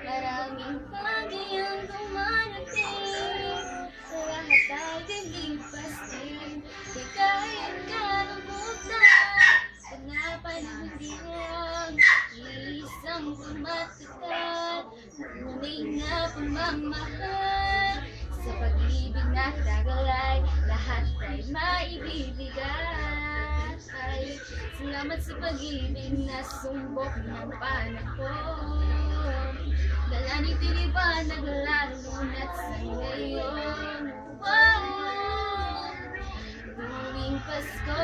Maraming pagyang dumarating, lahat ay lilipas din. Di kahit kalimutan, panapanahon isang pumatagal. Tunay na pagmamahal, sa pag-ibig na tagalay, lahat ay maibibigay. Salamat sa pag-ibig na sumbok ng panahon, dala ni tiniwanag lalo na't sa ngayon. Tuwing Pasko,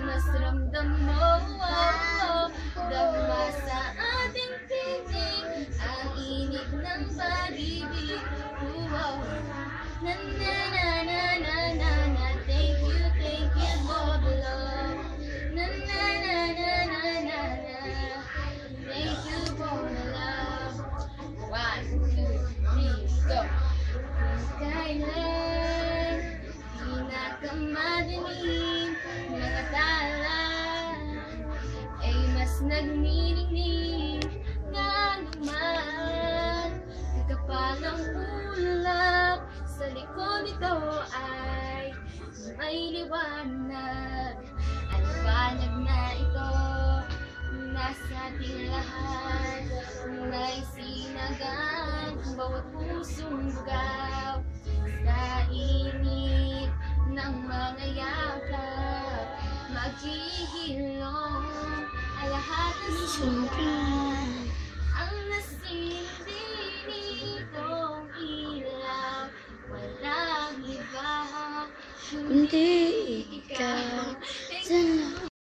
mas ramdam mo dama sa ating piling ang init ng pag-ibig. Na na na na na na na, thank you for the love. Na na na na na na na, thank you for the love. 1, 2, 3, go. Kung kailan pinakamadilim mga tala ay mas nagniningning nga naman, kakapalang ulap sa likod nito ay may liwanag. Ang liwanag na ito nasa ating lahat, may sinagan ang bawat pusong bugaw. Sa init ng mga yakap, maghihilom ang lahat ng sugat. Ang nasilbi nitong ilaw, walang iba kundi ikaw.